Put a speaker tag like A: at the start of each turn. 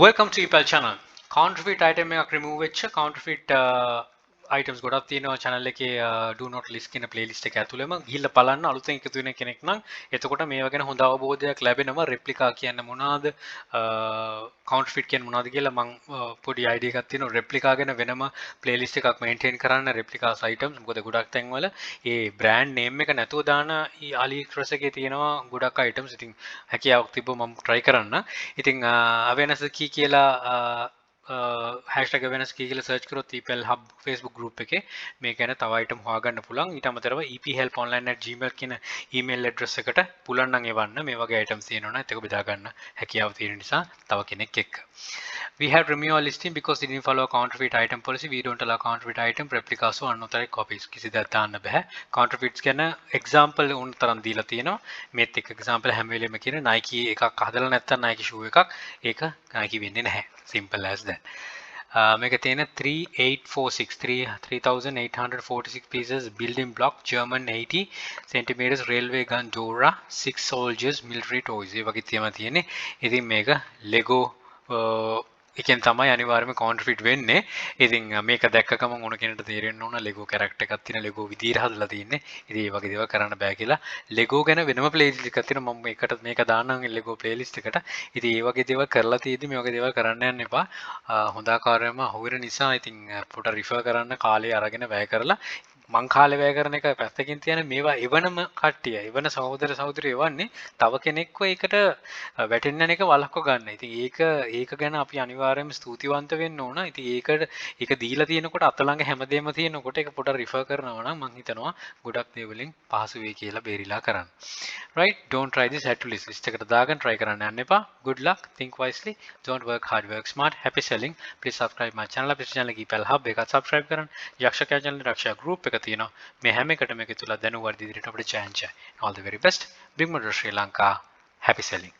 A: Welcome to Ipal channel. Counterfeit item එකක් remove වෙච්ච counterfeit items ගොඩක් තියෙනවා channel එකේ do not list කියන playlist එක ඇතුළෙම ගිහිල්ලා බලන්න අලුතෙන් එකතු වෙන කෙනෙක් නම් එතකොට මේවා ගැන හොඳ අවබෝධයක් ලැබෙනවා replica කියන්නේ මොනවාද counterfeit කියන්නේ මොනවාද කියලා මම පොඩි idea එකක් තියෙනවා replica ගැන වෙනම playlist එකක් maintain කරන්න replica items මොකද ගොඩක් තැන්වල ඒ brand name එක නැතුව දාන AliExpress එකේ තියෙනවා ගොඩක් items ඉතින් හැකියාවක් තිබ්බොත් මම try කරන්න. ඉතින් awareness key කියලා hashtag awareness key කියලා search කරොත් EPL hub Facebook group එකේ මේ ගැන තව item හොයාගන්න පුළුවන්. ඊට අමතරව ephelponline@gmail කියන email address එකට පුළුවන් නම් එවන්න මේ වගේ items තියෙනවා නම් ඒක බෙදා ගන්න හැකියාව තියෙන නිසා තව කෙනෙක් එක්ක. We have removed our listing because it didn't follow a counterfeit item policy. We don't allow counterfeit item replicas or unauthorized copies. කිසි දෙයක් දාන්න බෑ. counterfeits ගැන example උන් තරම් දීලා තියෙනවා. මේත් එක්ක example හැම වෙලෙම කියන Nike එකක් හදලා නැත්නම් Nike shoe එකක් ඒක Nike වෙන්නේ නැහැ. Simple as that. මේක තියෙන 3846 pieces building block German 80 centimeters railway gun Dora 6 soldiers military toys ඒ වගේ තියෙනවා තියෙන්නේ. ඉතින් මේක Lego එකෙන් තමයි අනිවාර්යයෙන්ම counterfeit වෙන්නේ. ඉතින් මේක දැක්ක ගමන් ඕන කෙනෙක්ට තේරෙන්න ඕන Lego character එකක් තියෙන Lego විදියට හදලා තින්නේ. ඉතින් මේ වගේ දේවල් කරන්න බෑ කියලා. Lego ගැන වෙනම playlist එකක් තියෙනවා. මම මේක දාන්නම් Lego playlist එකට. ඉතින් මේ වගේ දේවල් කරලා තියෙද්දි මේ වගේ දේවල් කරන්න යන්න එපා. හොඳ ආකාරයෙන්ම අහුවෙන නිසා ඉතින් පොඩ refer කරන්න කාලය අරගෙන වැය කරලා මං කාලේ වැය කරන එක පැත්තකින් තියන මේවා එවනම කට්ටිය එවන සහෝදර සහෝදරියෝ එවන්නේ තව කෙනෙක්ව ඒකට වැටෙන්න යන එක වළක්ව ගන්න. ඉතින් ඒක ගැන අපි අනිවාර්යයෙන්ම ස්තුතිවන්ත වෙන්න ඕන. ඉතින් ඒක දීලා තියෙනකොට අත ළඟ හැමදේම තියෙනකොට ඒක පොඩ රිෆර් කරනවා නම් මං හිතනවා ගොඩක් දේවලින් පහසු වෙයි කියලා බේරිලා කරන්න. Right? Don't try this at list එකට දාගෙන try කරන්න යන්න එපා. Good luck. Think wisely. Don't work hard, work smart. Happy selling. Please subscribe my channel. අපේ channel එකේ EPL hub එකත් subscribe කරන්න. යක්ෂකයා channel රක්ෂා group එක තියෙනවා. මේ හැම එකටම එකතු වෙලා දැනුවත් ඉදිරියට අපිට chance. All the very best. Big Mother Sri Lanka. Happy selling.